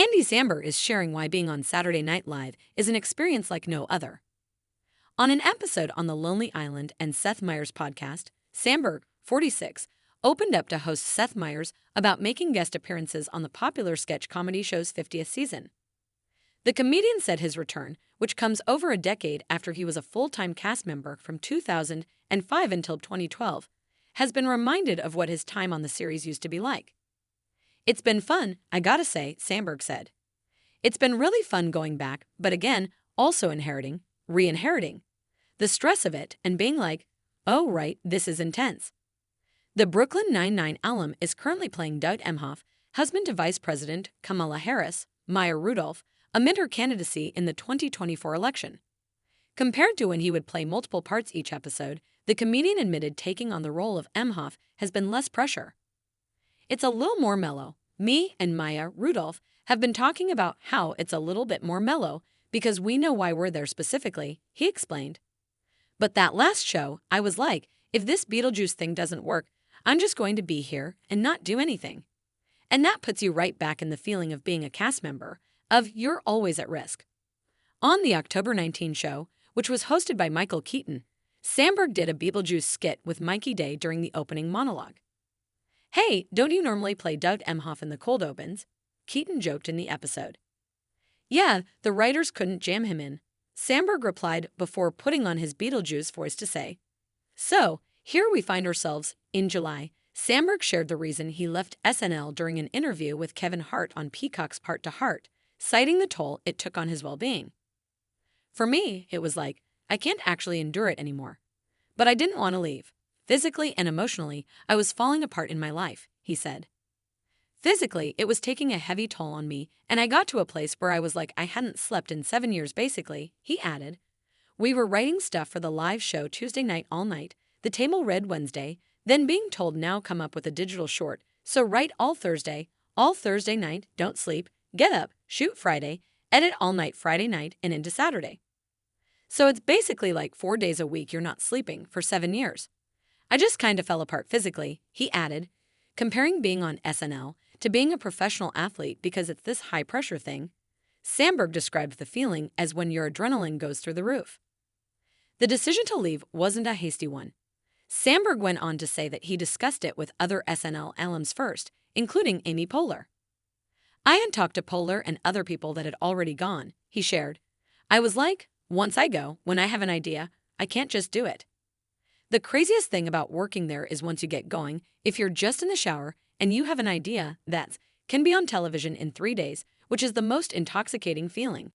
Andy Samberg is sharing why being on Saturday Night Live is an experience like no other. On an episode on The Lonely Island and Seth Meyers' podcast, Samberg, 46, opened up to host Seth Meyers about making guest appearances on the popular sketch comedy show's 50th season. The comedian said his return, which comes over a decade after he was a full-time cast member from 2005 until 2012, has been reminded of what his time on the series used to be like. "It's been fun, I gotta say," Samberg said. "It's been really fun going back, but again, also re-inheriting. The stress of it and being like, oh right, this is intense." The Brooklyn Nine-Nine alum is currently playing Doug Emhoff, husband to Vice President Kamala Harris, Maya Rudolph, amid her candidacy in the 2024 election. Compared to when he would play multiple parts each episode, the comedian admitted taking on the role of Emhoff has been less pressure. "It's a little more mellow. Me and Maya Rudolph have been talking about how it's a little bit more mellow because we know why we're there specifically," he explained. "But that last show, I was like, if this Beetlejuice thing doesn't work, I'm just going to be here and not do anything." And that puts you right back in the feeling of being a cast member, of you're always at risk. On the October 19 show, which was hosted by Michael Keaton, Samberg did a Beetlejuice skit with Mikey Day during the opening monologue. "Hey, don't you normally play Doug Emhoff in the cold opens?" Keaton joked in the episode. "Yeah, the writers couldn't jam him in," Samberg replied before putting on his Beetlejuice voice to say. So, here we find ourselves, in July. Samberg shared the reason he left SNL during an interview with Kevin Hart on Peacock's Heart to Heart, citing the toll it took on his well-being. "For me, it was like, I can't actually endure it anymore. But I didn't want to leave. Physically and emotionally, I was falling apart in my life," he said. "Physically, it was taking a heavy toll on me, and I got to a place where I was like I hadn't slept in 7 years basically," he added. "We were writing stuff for the live show Tuesday night all night, the table read Wednesday, then being told now come up with a digital short, so write all Thursday night, don't sleep, get up, shoot Friday, edit all night Friday night and into Saturday. So it's basically like 4 days a week you're not sleeping for 7 years. I just kind of fell apart physically," he added, comparing being on SNL to being a professional athlete because it's this high-pressure thing. Samberg described the feeling as when your adrenaline goes through the roof. The decision to leave wasn't a hasty one. Samberg went on to say that he discussed it with other SNL alums first, including Amy Poehler. "I had talked to Poehler and other people that had already gone," he shared. "I was like, once I go, when I have an idea, I can't just do it. The craziest thing about working there is once you get going, if you're just in the shower and you have an idea that can be on television in 3 days, which is the most intoxicating feeling."